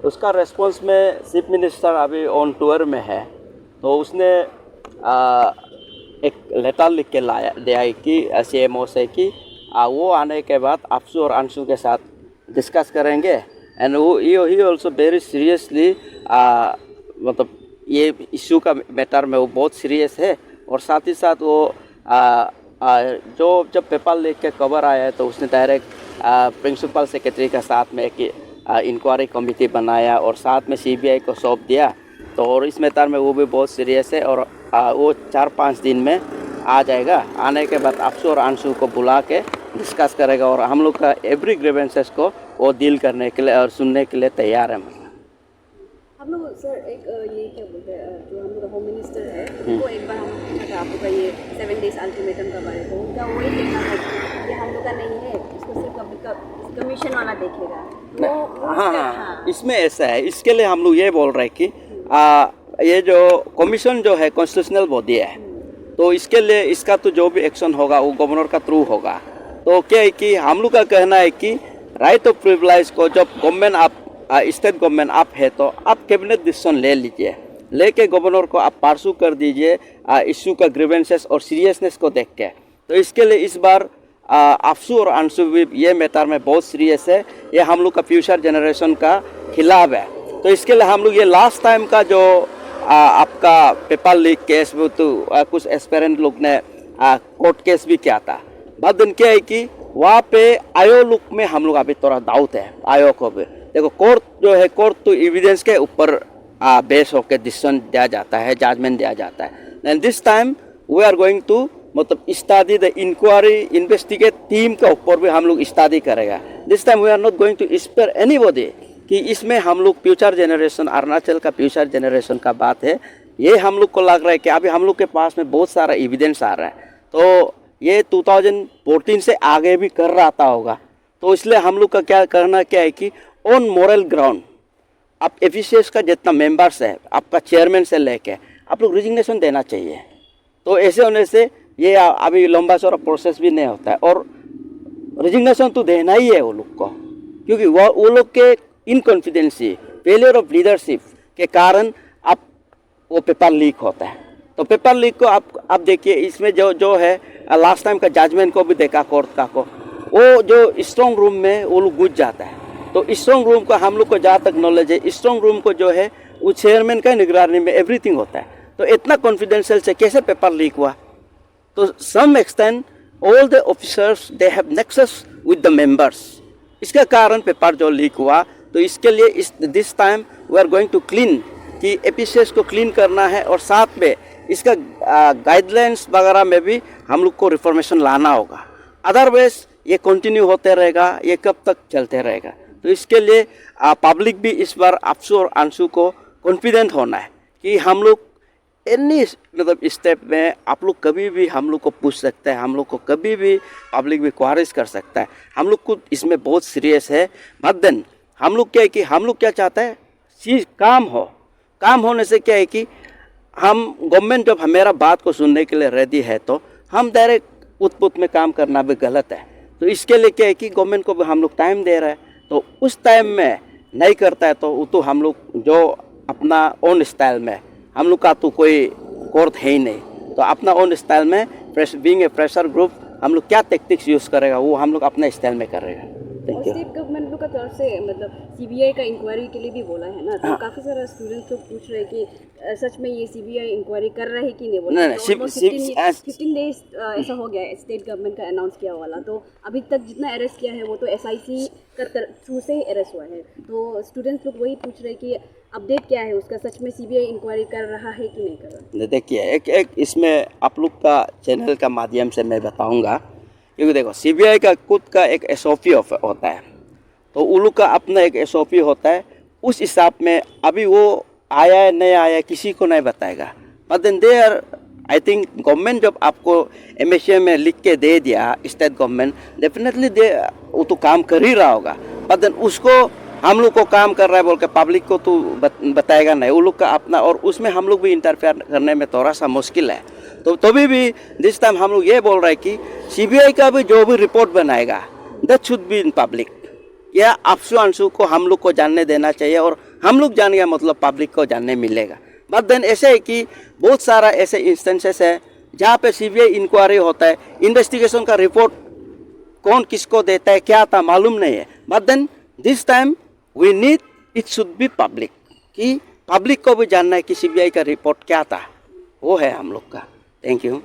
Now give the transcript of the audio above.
उसका रेस्पॉन्स में chief minister अभी ऑन टूर में है, तो उसने एक लेटर लिख के लाया दिया है कि CMO से कि वो आने के बाद अफसू और अंशु के साथ डिस्कस करेंगे। एंड वो ही ऑल्सो वेरी सीरियसली मतलब ये इशू का मैटर में वो बहुत सीरियस है। और साथ ही साथ वो जब पेपर लीक के खबर आया है तो उसने डायरेक्ट प्रिंसिपल सेक्रेटरी के साथ में एक इंक्वायरी कमेटी बनाया और साथ में CBI को सौंप दिया। तो और इस मैटर में वो भी बहुत सीरियस है और वो 4-5 दिन में आ जाएगा। आने के बाद अफसू और अंशु को बुला के डिस्कस करेगा और हम लोग का एवरी ग्रीवेंसेस को वो डील करने के लिए और सुनने के लिए तैयार है। हम लोग सर एक ये क्या बोलते हैं, जो हम लोग होम मिनिस्टर है वो एक बार हम लोग पूछा था आप लोग का ये 7 डेज अल्टीमेटम का बारे में, उनका वही कहना था कि ये हम लोग का नहीं है, इसको सिर्फ कमीशन वाला देखेगा। हाँ, इसमें ऐसा है, इसके लिए हम लोग ये बोल रहे हैं कि ये जो कमीशन जो है कॉन्स्टिट्यूशनल बॉडी है, तो इसके लिए इसका तो जो भी एक्शन होगा वो गवर्नर का थ्रू होगा। तो क्या है कि हम लोग का कहना है कि राइट ऑफ प्रिविलेज को जब गवर्नमेंट आप स्टेट गवर्नमेंट आप है तो आप कैबिनेट डिसीजन ले लीजिए, लेके गवर्नर को आप पार्सू कर दीजिए इशू का ग्रीवेंसेस और सीरियसनेस को देख के। तो इसके लिए इस बार अफसू और अंशु भी ये मैटर में बहुत सीरियस है, ये हम लोग का फ्यूचर जनरेशन का खिलाफ है। तो इसके लिए हम लोग ये लास्ट टाइम का जो आपका पेपर लीक केस में तो कुछ एस्पेरेंट लोग ने कोर्ट केस भी किया था। बाद दिन क्या है कि वहाँ पे आयो लुक में हम लोग अभी थोड़ा डाउट है आयो को भी। देखो कोर्ट जो है, कोर्ट तो एविडेंस के ऊपर बेस होकर डिसीजन दिया जाता है, जजमेंट दिया जाता है। And this time we are going to मतलब study the inquiry investigate team के ऊपर भी हम लोग स्टडी करेगा। This time we are not going to spare anybody कि इसमें हम लोग फ्यूचर जनरेशन, अरुणाचल का फ्यूचर जनरेशन का बात है। ये हम लोग को लग रहा है कि अभी हम लोग के पास में बहुत सारा एविडेंस आ रहा है, तो ये 2014 से आगे भी कर रहा था होगा। तो इसलिए हम लोग का क्या करना क्या है कि ऑन मोरल ग्राउंड आप एफिशिएंस का जितना मेंबर्स है, आपका चेयरमैन से लेके आप लोग रिजिग्नेशन देना चाहिए। तो ऐसे होने से ये अभी लंबा चौड़ा प्रोसेस भी नहीं होता है और रिजिग्नेशन तो देना ही है वो लोग को, क्योंकि वो लोग के इनकॉन्फिडेंसी, फेलियर ऑफ लीडरशिप के कारण अब वो पेपर लीक होता है। तो पेपर लीक को आप देखिए, इसमें जो है लास्ट टाइम का जजमेंट को भी देखा कोर्ट का को, वो जो स्ट्रॉन्ग रूम में वो लोग घुस जाता है। तो स्ट्रॉन्ग रूम का हम लोग को जहाँ तक नॉलेज है, स्ट्रॉन्ग रूम को जो है वो चेयरमैन का निगरानी में एवरीथिंग होता है। तो इतना कॉन्फिडेंशियल से कैसे पेपर लीक हुआ? तो some extent all the officers they have nexus with the members, इसके कारण पेपर जो लीक हुआ। तो इसके लिए this time we are going to clean कि एपीसीएस को क्लीन करना है और साथ में इसका गाइडलाइंस वगैरह में भी हम लोग को रिफॉर्मेशन लाना होगा। अदरवाइज ये कंटिन्यू होते रहेगा, ये कब तक चलते रहेगा। तो इसके लिए पब्लिक भी इस बार अफसू और अंशु को कॉन्फिडेंट होना है कि हम लोग एनी मतलब स्टेप में आप लोग कभी भी हम लोग को पूछ सकते हैं, हम लोग को कभी भी पब्लिक भी क्वारिज कर सकता है। हम लोग को इसमें बहुत सीरियस है। बट देन हम लोग क्या है कि हम लोग क्या चाहते हैं, चीज़ काम होने से क्या है कि हम गवर्नमेंट जब हमारा बात को सुनने के लिए रेडी है तो हम डायरेक्ट उत में काम करना भी गलत है। तो इसके लिए क्या है कि गवर्नमेंट को भी हम लोग टाइम दे रहे हैं, तो उस टाइम में नहीं करता है तो वो तो हम लोग जो अपना ओन स्टाइल में, हम लोग का तो कोई कोर्ट है ही नहीं, तो अपना ओन स्टाइल में बीइंग ए प्रेशर ग्रुप हम लोग क्या टेक्टिक्स यूज़ करेगा वो हम लोग अपने स्टाइल में करेगा। Thank you. स्टेट गवर्नमेंट लोग का तरफ से मतलब सीबीआई का इंक्वायरी के लिए भी बोला है ना, तो काफ़ी सारा स्टूडेंट्स लोग पूछ रहे हैं कि सच में ये सीबीआई इंक्वायरी कर रहा है कि नहीं। बोला नहीं, 15 डेज ऐसा हो गया है स्टेट गवर्नमेंट का अनाउंस किया वाला, तो अभी तक जितना अरेस्ट किया है वो तो SIC थ्रू से ही अरेस्ट हुआ है। तो स्टूडेंट्स लोग वही पूछ रहे हैं कि अपडेट क्या है उसका, सच में सीबीआई इंक्वायरी कर रहा है कि नहीं कर रहा। देखिए एक इसमें आप लोग का चैनल का माध्यम से मैं बताऊंगा, क्योंकि देखो सीबीआई का खुद का एक SOP होता है, तो उन लोग का अपना एक SOP होता है। उस हिसाब में अभी वो आया है नहीं आया किसी को नहीं बताएगा। But then they are I think government जब आपको MHA में लिख के दे दिया स्टेट गवर्नमेंट, डेफिनेटली वो तो काम कर ही रहा होगा। बट देन उसको हम लोग को काम कर रहा है बोल के पब्लिक को तो बताएगा नहीं, वो लोग का अपना, और उसमें हम लोग भी इंटरफेयर करने में थोड़ा सा मुश्किल है। तो तभी भी दिस टाइम हम लोग ये बोल रहे हैं कि सीबीआई का भी जो भी रिपोर्ट बनाएगा that should be in public, या अफसू अंशु को हम लोग को जानने देना चाहिए और हम लोग जानेंगे मतलब पब्लिक को जानने मिलेगा। बट देन ऐसे है कि बहुत सारा ऐसे इंस्टेंसेस है जहाँ पे सीबीआई इंक्वायरी होता है, इन्वेस्टिगेशन का रिपोर्ट कौन किसको देता है क्या था मालूम नहीं है। But then this time we need it should be public, कि पब्लिक को भी जानना है कि सीबीआई का रिपोर्ट क्या था, वो है हम लोग का। Thank you.